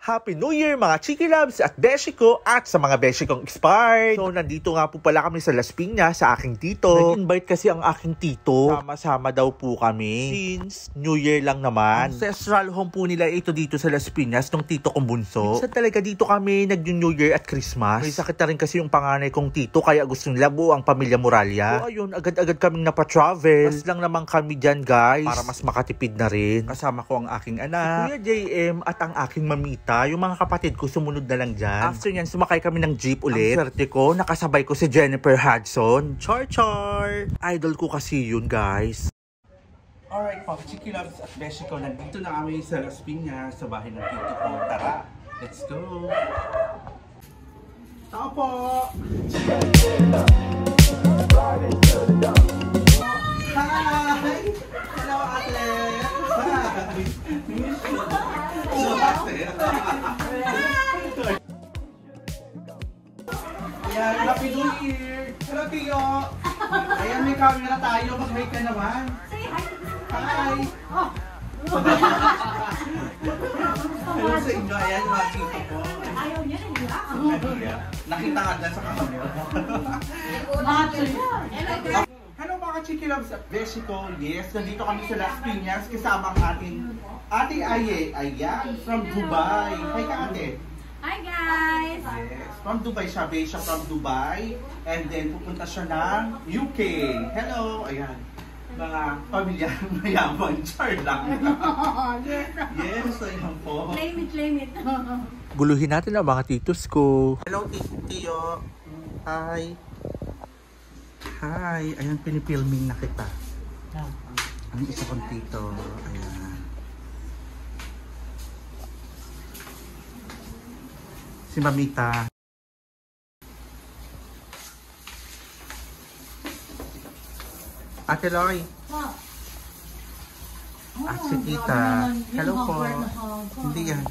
Happy New Year mga Chiki Loves at Beshi ko at sa mga Beshi kong expired. So nandito nga po pala kami sa Las Piñas sa aking tito. Nag-invite kasi ang aking tito. Sama-sama daw po kami. Since New Year lang naman. Ancestral home po nila ito dito sa Las Piñas nung tito kong bunso. Minsan talaga dito kami nag-New Year at Christmas. May sakit na rin kasi yung panganay kong tito kaya gusto nila buo ang pamilya Muralya. So ayun, agad-agad kaming napatravel. Mas lang naman kami dyan guys para mas makatipid na rin. Kasama ko ang aking anak, si Kuya JM at ang aking mamita. Yung mga kapatid ko sumunod na lang dyan. After nyan, sumakay kami ng jeep ulit. Ang swerte ko, nakasabay ko si Jennifer Hudson. Char! Idol ko kasi yun, guys. Alright po, Chiki Loves at Beshi ko. Nandito na kami sa Las Piñas, sa bahay ng tito ko. Tara, let's go! Tao po! Hi! Hello, ate! Ayan, Happy New Year! Hello, Tio! Ayan, may camera tayo. Mag-hi ka naman. Hi! Hello sa inyo. Ayan, mga tito ko. Ayaw niya, Nakita ka dyan sa camera. Hello mga Chiki Loves at Beshi ko. Yes, nandito kami sa Las Piñas kasama ang ating Ate Aye. Ayan, from Dubai. Hi ka ate. Hi guys! Yes, from Dubai siya. Based siya from Dubai. And then pupunta siya ng UK. Hello, ayan. Mga pamilya mayaman. Char lang. Yes, ayan po. Claim it. Guluhin natin ang mga titos ko. Hello, Tio. Hi. Hi. Ayan, pinipilming na kita. Ang isa kong tito. Ayan. Si Mamita. Ate Loy. At si Tita. Hello po. Hindi yan.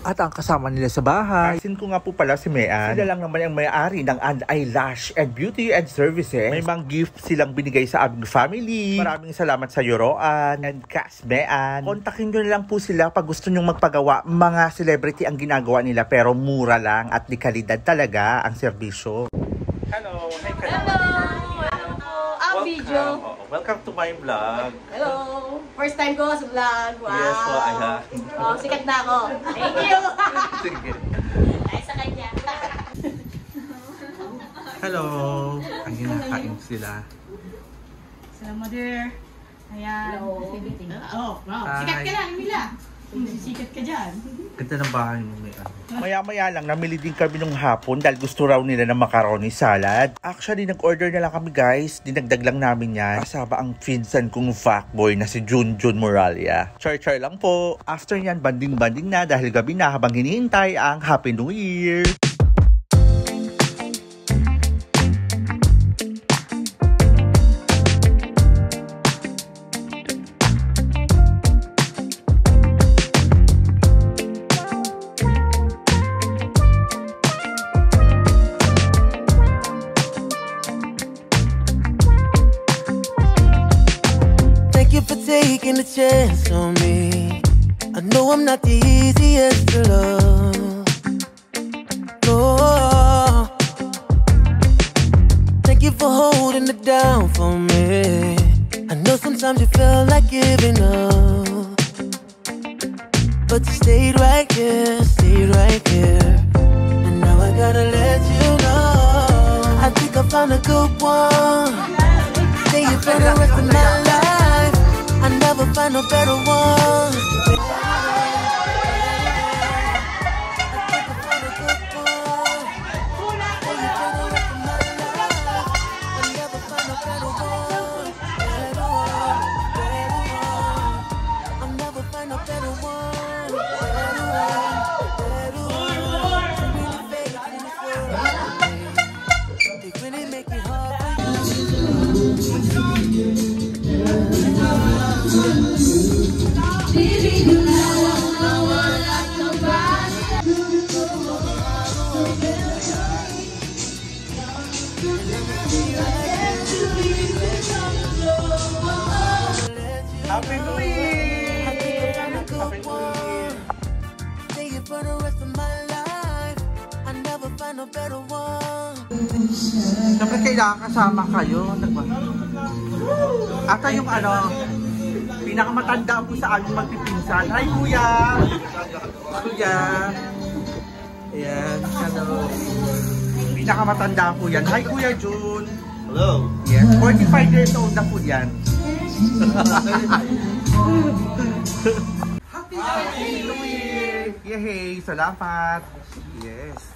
At ang kasama nila sa bahay, sin ko nga po pala si Mean. Sila lang naman ang may-ari ng And Eyelash and Beauty and Services. May mga gift silang binigay sa aming family. Maraming salamat sa Yoroan and Cas Mean. Kontakin nyo na lang po sila pag gusto nyong magpagawa. Mga celebrity ang ginagawa nila pero mura lang at di kalidad talaga ang serbisyo. Hello! Hi, Hello po! Ang video! Welcome to my vlog. Hello! First time ko sa vlog. Wow! Yes po, ayan. Oh, sikat na ako. Thank you! Sige. Ay, sa kanya. Hello! Ang hinakain sila. Salamat dear. Ayan. Hello. Oh, wow. Sikat ka lang, Mila. Sisikat ka dyan. Ganda ng bahay mo, Mean. Maya-maya lang, namili din kami nung hapon dahil gusto raw nila ng macaroni salad. Actually, nag-order na lang kami guys. Dinagdag lang namin yan. Kasama ang pinsan kong fuckboy na si Junjun Muralya. Char-char lang po. After yan, banding-banding na dahil gabi na habang hinihintay ang Happy New Year. Taking a chance on me. I know I'm not the easiest to love. Oh, thank you for holding it down for me. I know sometimes you feel like giving up, but you stayed right here, and now I gotta let you know. I think I found a good one. Stay here for the rest of my life. I never find a better one. Baby, the rest of my life. I never find a better one. Siyempre kailangan kasama kayo. Ata yung pinakamatanda po sa aming magpipinsan. Hi kuya! Kuya! Ayan, pinakamatanda po yan. Hi Kuya Jun! Hello! Yes, 45 years old na po yan. Happy New Year! Yay! Salamat! Yes!